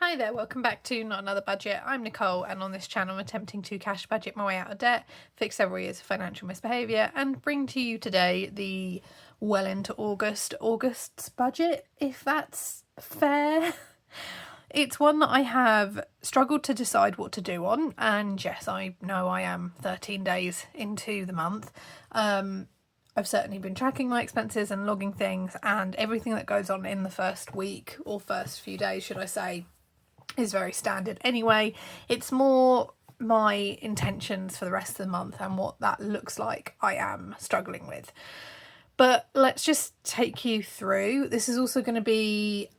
Hi there, welcome back to Not Another Budget. I'm Nicole, and on this channel I'm attempting to cash budget my way out of debt, fix several years of financial misbehaviour, and bring to you today the well into August's budget, if that's fair. It's one that I have struggled to decide what to do on, and yes, I know I am 13 days into the month. I've certainly been tracking my expenses and logging things, and everything that goes on in the first week, or first few days should I say, is very standard anyway. It's more my intentions for the rest of the month and what that looks like I am struggling with. But let's just take you through. This is also going to be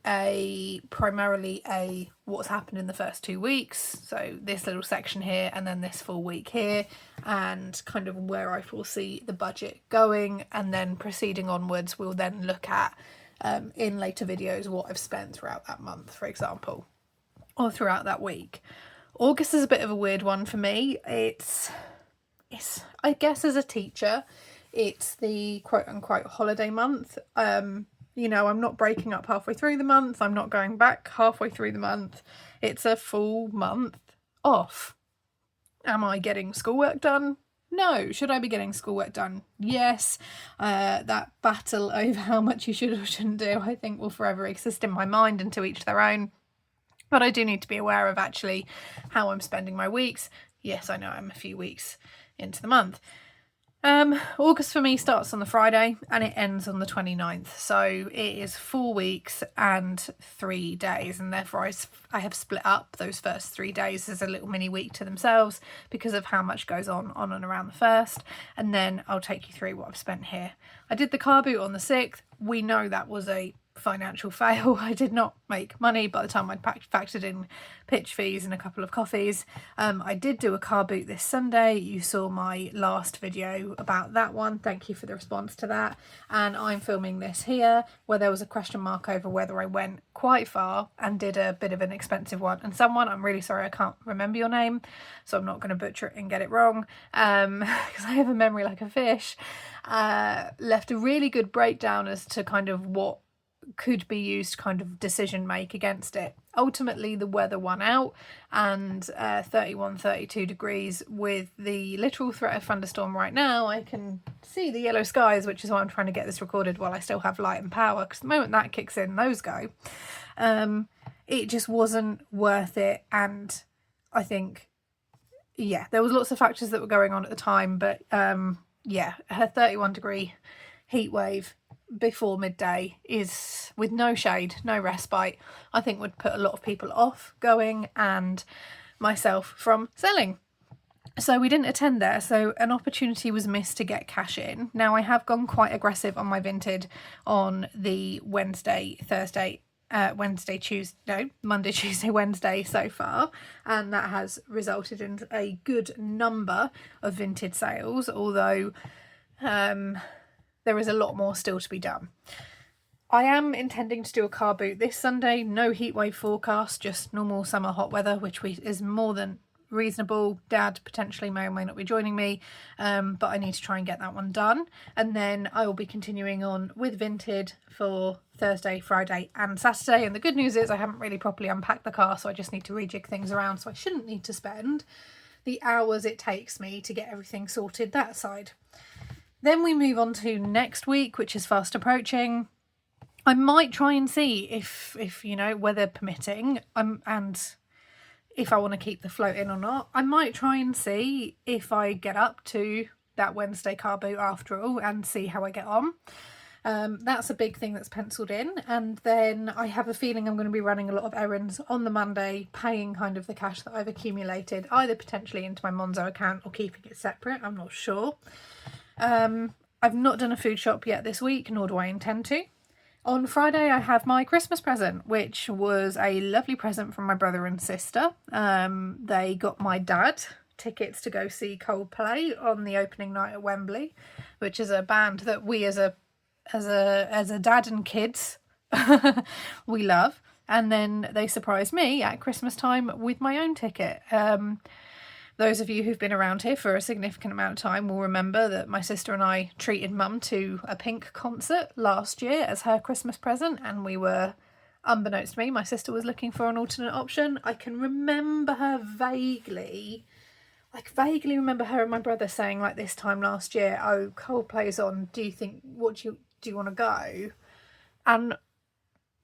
primarily a what's happened in the first 2 weeks. So this little section here and then this full week here, and kind of where I foresee the budget going, and then proceeding onwards we'll then look at in later videos what I've spent throughout that month, for example, or throughout that week. August is a bit of a weird one for me. It's I guess as a teacher, it's the quote unquote holiday month. I'm not breaking up halfway through the month. I'm not going back halfway through the month. It's a full month off. Am I getting schoolwork done? No. Should I be getting schoolwork done? Yes. That battle over how much you should or shouldn't do, I think, will forever exist in my mind, and to each their own. But I do need to be aware of actually how I'm spending my weeks. Yes, I know I'm a few weeks into the month. August for me starts on the Friday and it ends on the 29th. So it is 4 weeks and 3 days. And therefore I have split up those first 3 days as a little mini week to themselves because of how much goes on and around the 1st. And then I'll take you through what I've spent here. I did the car boot on the 6th. We know that was a financial fail. I did not make money by the time I'd factored in pitch fees and a couple of coffees. I did do a car boot this Sunday. You saw my last video about that one. Thank you for the response to that. And I'm filming this here where there was a question mark over whether I went quite far and did a bit of an expensive one. And someone, I'm really sorry I can't remember your name, so I'm not going to butcher it and get it wrong, because I have a memory like a fish, left a really good breakdown as to kind of what could be used to kind of decision make against it. Ultimately the weather won out, and 32 degrees with the literal threat of thunderstorm right now. I can see the yellow skies, which is why I'm trying to get this recorded while I still have light and power, because the moment that kicks in, those go. It just wasn't worth it. And I think, yeah, there was lots of factors that were going on at the time, but yeah, her 31 degree heat wave before midday is, with no shade, no respite, I think would put a lot of people off going, and myself from selling. So we didn't attend there, so an opportunity was missed to get cash in. Now I have gone quite aggressive on my Vinted on the Monday, Tuesday, Wednesday so far, and that has resulted in a good number of Vinted sales, although there is a lot more still to be done. I am intending to do a car boot this Sunday. No heatwave forecast, just normal summer hot weather, which is more than reasonable. Dad potentially may or may not be joining me, but I need to try and get that one done. And then I will be continuing on with Vinted for Thursday, Friday and Saturday. And the good news is I haven't really properly unpacked the car, so I just need to rejig things around. So I shouldn't need to spend the hours it takes me to get everything sorted that side. Then we move on to next week, which is fast approaching. I might try and see if weather permitting, and if I want to keep the float in or not. I might try and see if I get up to that Wednesday car boot after all and see how I get on. That's a big thing that's penciled in. And then I have a feeling I'm going to be running a lot of errands on the Monday, paying kind of the cash that I've accumulated, either potentially into my Monzo account or keeping it separate. I'm not sure. I've not done a food shop yet this week, nor do I intend to. On Friday I have my Christmas present, which was a lovely present from my brother and sister. They got my dad tickets to go see Coldplay on the opening night at Wembley, which is a band that we as a dad and kids we love. And then they surprised me at Christmas time with my own ticket. Those of you who've been around here for a significant amount of time will remember that my sister and I treated Mum to a Pink concert last year as her Christmas present, and we were unbeknownst to me, my sister was looking for an alternate option. I can remember her vaguely, remember her and my brother saying like this time last year, oh, Coldplay's on, do you want to go? And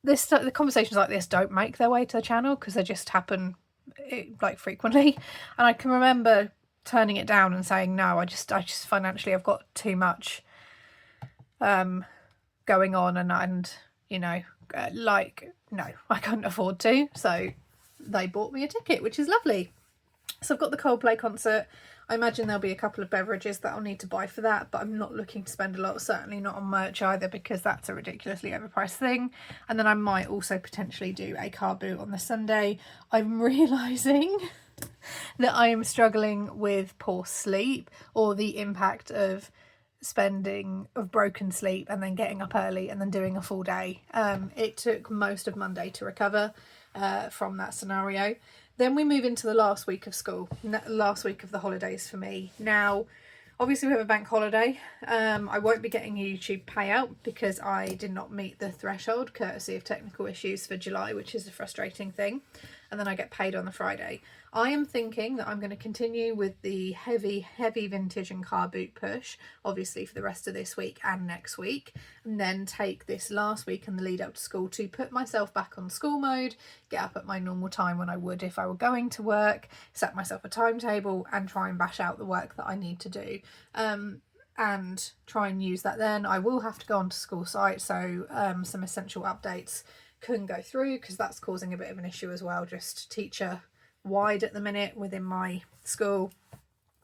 the conversations like this don't make their way to the channel because they just happen like frequently, and I can remember turning it down and saying no, I just financially I've got too much going on, and you know, no, I couldn't afford to, so they bought me a ticket, which is lovely. So I've got the Coldplay concert. I imagine there'll be a couple of beverages that I'll need to buy for that, but I'm not looking to spend a lot, certainly not on merch either, because that's a ridiculously overpriced thing. And then I might also potentially do a car boot on the Sunday. I'm realising that I am struggling with poor sleep, or the impact of broken sleep and then getting up early and then doing a full day. It took most of Monday to recover from that scenario. Then we move into the last week of school, last week of the holidays for me. Now, obviously we have a bank holiday. I won't be getting a YouTube payout because I did not meet the threshold courtesy of technical issues for July, which is a frustrating thing. And then I get paid on the Friday. I am thinking that I'm going to continue with the heavy vintage and car boot push, obviously for the rest of this week and next week, and then take this last week and the lead up to school to put myself back on school mode, get up at my normal time when I would if I were going to work, set myself a timetable and try and bash out the work that I need to do. And try and use that then. I will have to go onto school site, so some essential updates couldn't go through because that's causing a bit of an issue as well, just teacher wide at the minute within my school.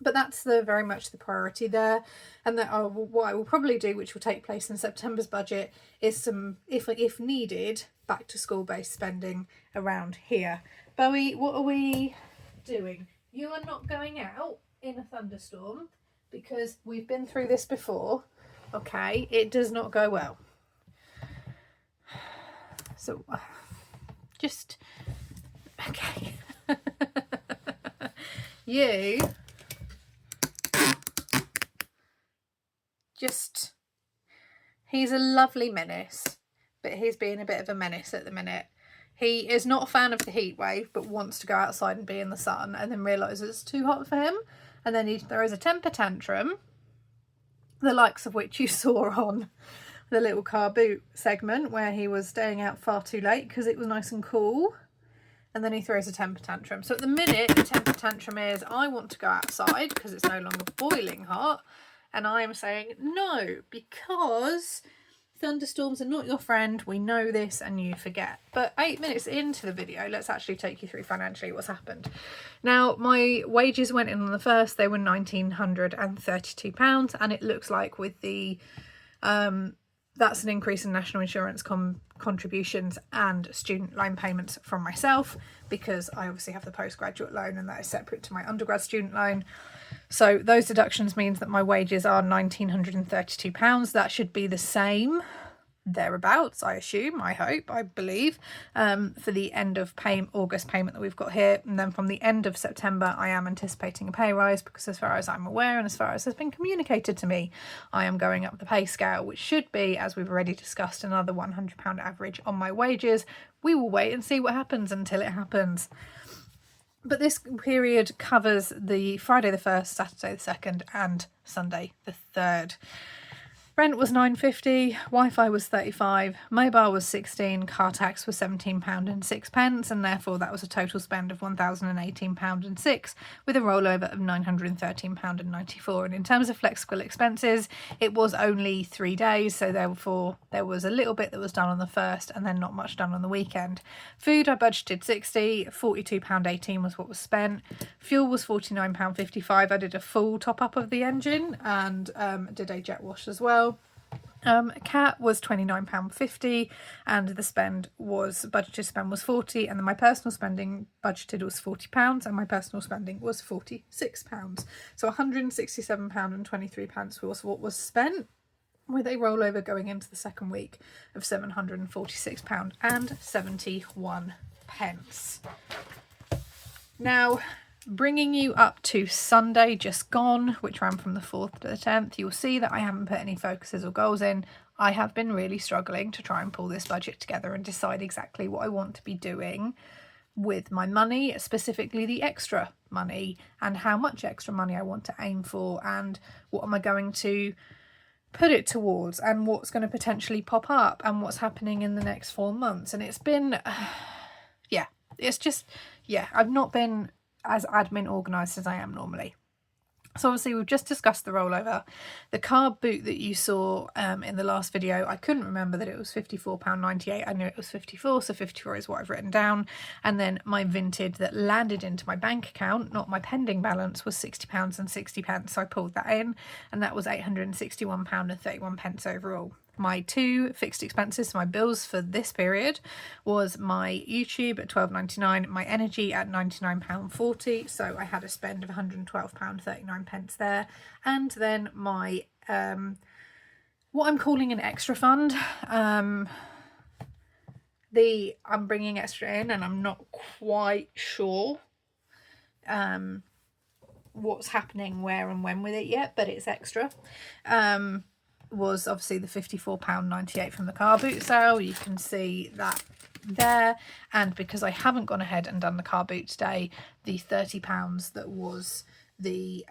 But that's very much the priority there. And that what I will probably do, which will take place in September's budget, is some, if needed, back to school based spending around here. Bowie, what are we doing? You are not going out in a thunderstorm because we've been through this before. Okay, it does not go well. So, just, okay. You just, he's a lovely menace, but he's being a bit of a menace at the minute. He is not a fan of the heat wave, but wants to go outside and be in the sun, and then realises it's too hot for him. And then he throws a temper tantrum, the likes of which you saw on the little car boot segment, where he was staying out far too late because it was nice and cool. And then he throws a temper tantrum. So at the minute, the temper tantrum is, I want to go outside because it's no longer boiling hot. And I am saying no, because thunderstorms are not your friend. We know this and you forget. But 8 minutes into the video, let's actually take you through financially what's happened. Now, my wages went in on the 1st. They were £1,932. And it looks like with the... that's an increase in national insurance contributions and student loan payments from myself, because I obviously have the postgraduate loan and that is separate to my undergrad student loan. So those deductions means that my wages are £1,932. That should be the same, thereabouts, I assume, I hope, I believe, for the end of August payment that we've got here. And then from the end of September, I am anticipating a pay rise, because as far as I'm aware and as far as has been communicated to me, I am going up the pay scale, which should be, as we've already discussed, another £100 average on my wages. We will wait and see what happens until it happens. But this period covers the Friday the 1st, Saturday the 2nd and Sunday the 3rd. Rent was £9.50, Wi-Fi was £35, mobile was £16, car tax was £17.06, and therefore that was a total spend of £1,018.06, with a rollover of £913.94. And in terms of flexible expenses, it was only 3 days, so therefore there was a little bit that was done on the 1st and then not much done on the weekend. Food, I budgeted £60, £42.18 was what was spent. Fuel was £49.55. I did a full top-up of the engine and did a jet wash as well. Cat was £29.50, and the budgeted spend was £40, and then my personal spending budgeted was £40, and my personal spending was £46. So £167.23 was what was spent, with a rollover going into the second week of £746.71. Now, bringing you up to Sunday just gone, which ran from the 4th to the 10th, you'll see that I haven't put any focuses or goals in. I have been really struggling to try and pull this budget together and decide exactly what I want to be doing with my money, specifically the extra money, and how much extra money I want to aim for, and what am I going to put it towards, and what's going to potentially pop up, and what's happening in the next 4 months. And it's been I've not been as admin organised as I am normally. So obviously we've just discussed the rollover. The car boot that you saw in the last video, I couldn't remember that it was £54.98. I knew it was 54, so 54 is what I've written down. And then my Vinted that landed into my bank account, not my pending balance, was £60.60. So I pulled that in, and that was £861.31 overall. My two fixed expenses, my bills for this period, was my YouTube at £12.99, my energy at £99.40, so I had a spend of £112.39 there, and then my what I'm calling an extra fund. I'm bringing extra in, and I'm not quite sure what's happening where and when with it yet, but it's extra. Was obviously the £54.98 from the car boot sale. You can see that there. And because I haven't gone ahead and done the car boot today, the £30 that was the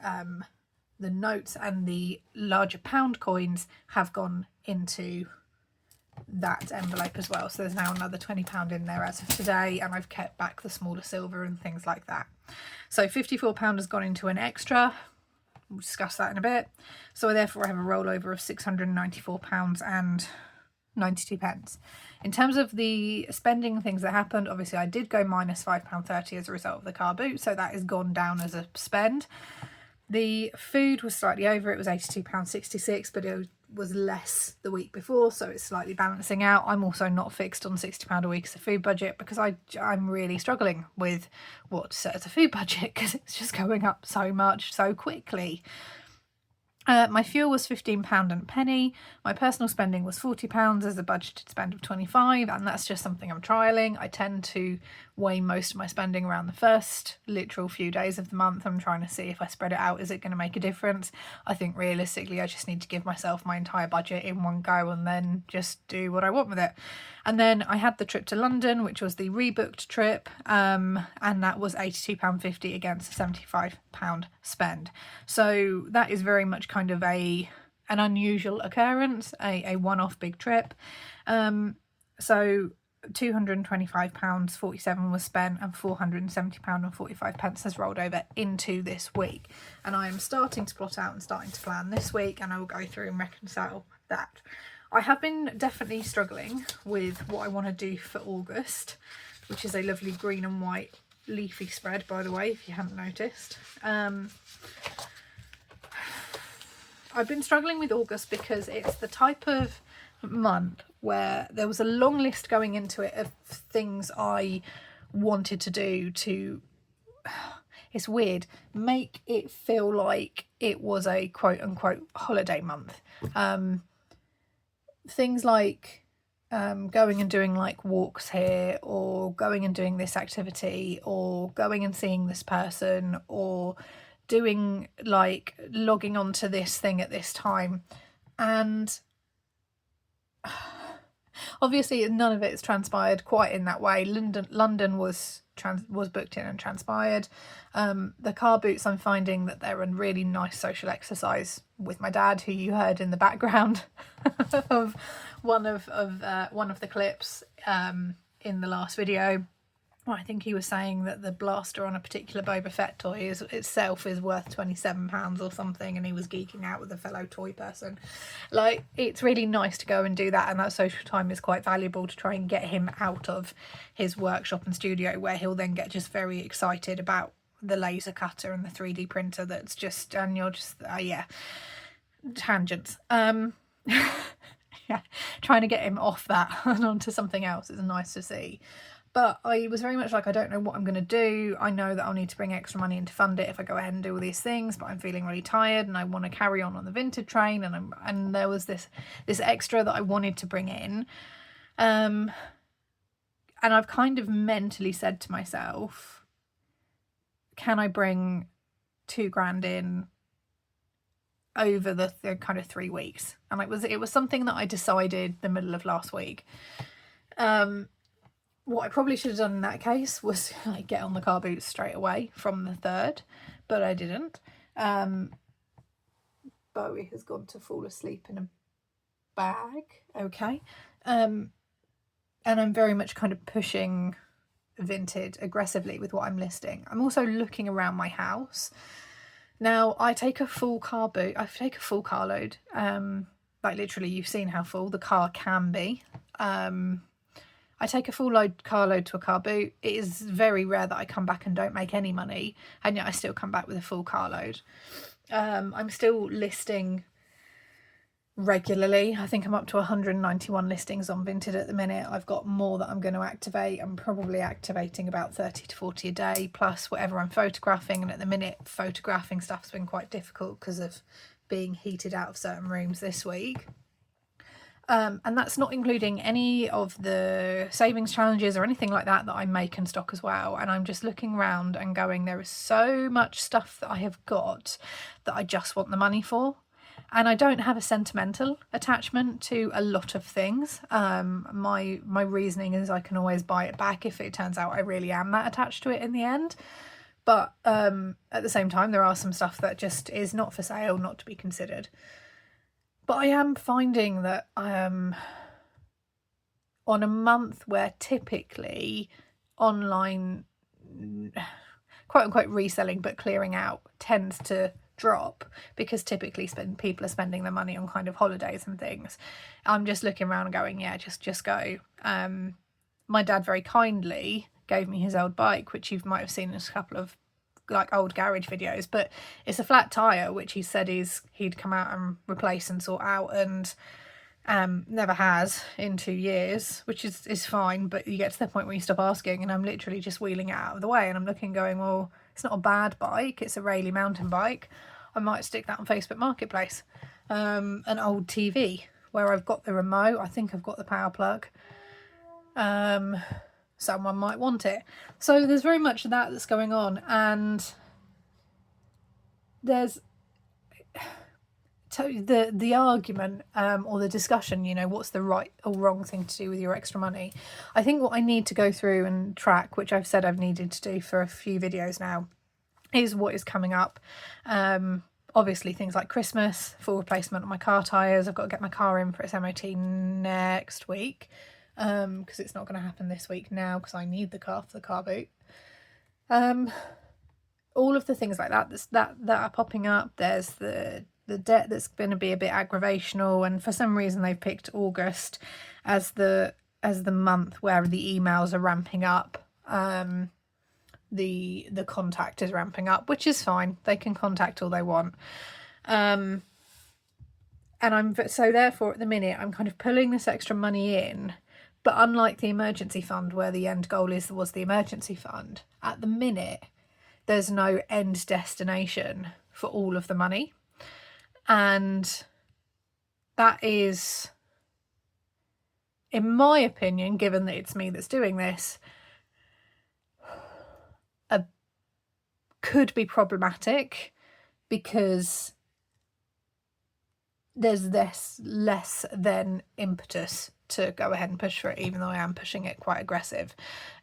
notes and the larger pound coins have gone into that envelope as well. So there's now another £20 in there as of today, and I've kept back the smaller silver and things like that. So £54 has gone into an extra. We'll discuss that in a bit. So I therefore have a rollover of £694.92. In terms of the spending things that happened, obviously I did go minus £5.30 as a result of the car boot, so that has gone down as a spend. The food was slightly over, it was £82.66, but it was less the week before, so it's slightly balancing out. I'm also not fixed on £60 a week as a food budget, because I'm really struggling with what to set as a food budget, because it's just going up so much so quickly. My fuel was £15 and a penny. My personal spending was £40 as a budgeted spend of £25, and that's just something I'm trialling. I tend to weigh most of my spending around the first literal few days of the month. I'm trying to see if I spread it out, is it going to make a difference? I think realistically I just need to give myself my entire budget in one go and then just do what I want with it. And then I had the trip to London, which was the rebooked trip, and that was £82.50 against a £75 spend. So that is very much kind of an unusual occurrence, a one-off big trip. So £225.47 was spent, and £470.45 has rolled over into this week. And I am starting to plot out and starting to plan this week, and I will go through and reconcile that. I have been definitely struggling with what I want to do for August, which is a lovely green and white leafy spread, by the way, if you haven't noticed. I've been struggling with August because it's the type of month where there was a long list going into it of things I wanted to do to, it's weird, make it feel like it was a quote-unquote holiday month. Things like going and doing like walks here, or going and doing this activity, or going and seeing this person, or doing like logging onto this thing at this time. And obviously none of it's transpired quite in that way. London was booked in and transpired. The car boots, I'm finding that they're a really nice social exercise with my dad, who you heard in the background of one of the clips in the last video. Well, I think he was saying that the blaster on a particular Boba Fett toy itself is worth £27 or something, and he was geeking out with a fellow toy person. Like, it's really nice to go and do that, and that social time is quite valuable to try and get him out of his workshop and studio, where he'll then get just very excited about the laser cutter and the 3D printer that's just, and you're just, tangents. Yeah, trying to get him off that and onto something else is nice to see. But I was very much like, I don't know what I'm going to do. I know that I'll need to bring extra money in to fund it if I go ahead and do all these things, but I'm feeling really tired and I want to carry on the Vinted train, and there was this extra that I wanted to bring in. And I've kind of mentally said to myself, can I bring £2,000 in over the kind of 3 weeks, and it was something that I decided the middle of last week. What I probably should have done in that case was like get on the car boot straight away from the 3rd, but I didn't. Bowie has gone to fall asleep in a bag. Okay. And I'm very much kind of pushing Vinted aggressively with what I'm listing. I'm also looking around my house. Now, I take a full car boot. I take a full car load. Like literally, you've seen how full the car can be. I take a full car load to a car boot. It is very rare that I come back and don't make any money, and yet I still come back with a full car load. I'm still listing regularly. I think I'm up to 191 listings on Vinted at the minute. I've got more that I'm going to activate. I'm probably activating about 30 to 40 a day, plus whatever I'm photographing. And at the minute, photographing stuff's been quite difficult because of being heated out of certain rooms this week. And that's not including any of the savings challenges or anything like that I make and stock as well. And I'm just looking around and going, there is so much stuff that I have got that I just want the money for. And I don't have a sentimental attachment to a lot of things. My reasoning is I can always buy it back if it turns out I really am that attached to it in the end. But at the same time, there are some stuff that just is not for sale, not to be considered. But I am finding that on a month where typically online, quote unquote, reselling but clearing out tends to drop because typically people are spending their money on kind of holidays and things. I'm just looking around and going, yeah, just go. My dad very kindly gave me his old bike, which you might have seen in a couple of like old garage videos, but it's a flat tire which he said he'd come out and replace and sort out, and never has in 2 years, which is fine, but you get to the point where you stop asking, and I'm literally just wheeling it out of the way, and I'm looking going, well, it's not a bad bike, it's a Rayleigh mountain bike. I might stick that on Facebook Marketplace. An old TV where I've got the remote, I think I've got the power plug. Someone might want it. So there's very much that's going on, and there's the argument or the discussion, what's the right or wrong thing to do with your extra money. I think what I need to go through and track, which I've said I've needed to do for a few videos now, is what is coming up. Obviously things like Christmas, full replacement of my car tyres. I've got to get my car in for its MOT next week. Because it's not going to happen this week now because I need the car for the car boot. All of the things like that are popping up. There's the debt that's going to be a bit aggravational, and for some reason they've picked August as the month where the emails are ramping up. The contact is ramping up, which is fine. They can contact all they want. And so therefore at the minute I'm kind of pulling this extra money in. But unlike the emergency fund, where the end goal was the emergency fund, at the minute, there's no end destination for all of the money. And that is, in my opinion, given that it's me that's doing this, could be problematic because there's less than impetus to go ahead and push for it, even though I am pushing it quite aggressive.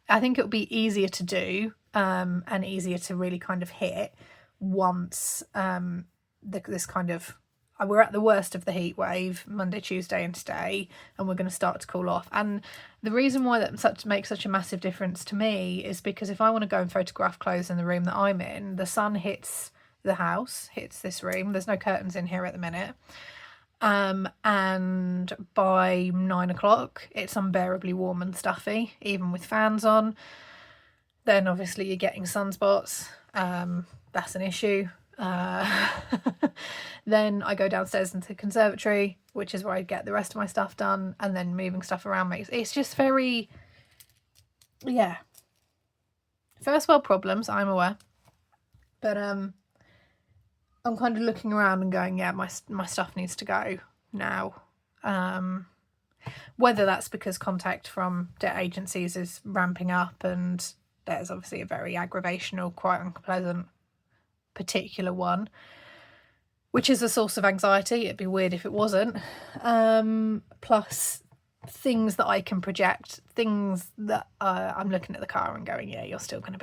I think it would be easier to do and easier to really kind of hit once this kind of, we're at the worst of the heat wave, Monday, Tuesday and today, and we're going to start to cool off. And the reason why that makes such a massive difference to me is because if I want to go and photograph clothes in the room that I'm in, the sun hits the house, hits this room. There's no curtains in here at the minute. And by 9 o'clock, it's unbearably warm and stuffy, even with fans on. Then obviously you're getting sunspots. That's an issue. Then I go downstairs into the conservatory, which is where I get the rest of my stuff done, and then moving stuff around it's just very, first world problems, I'm aware, but I'm kind of looking around and going, yeah, my stuff needs to go now. Whether that's because contact from debt agencies is ramping up, and there's obviously a very aggravational, quite unpleasant particular one. which is a source of anxiety. It'd be weird if it wasn't. Plus things that I can project, things that I'm looking at the car and going, yeah, you're still going to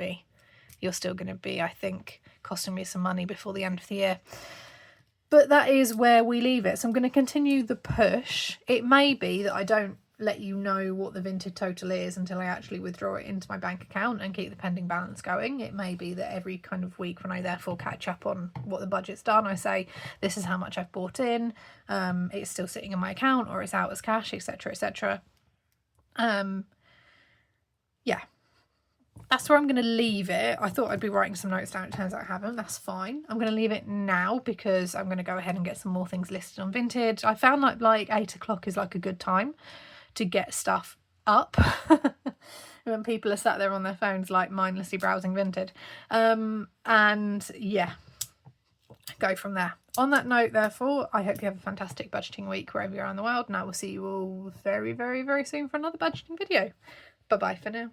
be, I think, costing me some money before the end of the year. But that is where we leave it. So I'm going to continue the push. It may be that I don't let you know what the vintage total is until I actually withdraw it into my bank account and keep the pending balance going. It may be that every kind of week, when I therefore catch up on what the budget's done, I say, this is how much I've bought in, it's still sitting in my account, or it's out as cash, etc, etc. Yeah, that's where I'm going to leave it. I thought I'd be writing some notes down. It turns out I haven't. That's fine. I'm going to leave it now because I'm going to go ahead and get some more things listed on Vintage. I found like 8 o'clock is like a good time to get stuff up when people are sat there on their phones like mindlessly browsing Vintage. And yeah, go from there. On that note, therefore, I hope you have a fantastic budgeting week wherever you are in the world, and I will see you all very, very, very soon for another budgeting video. Bye bye for now.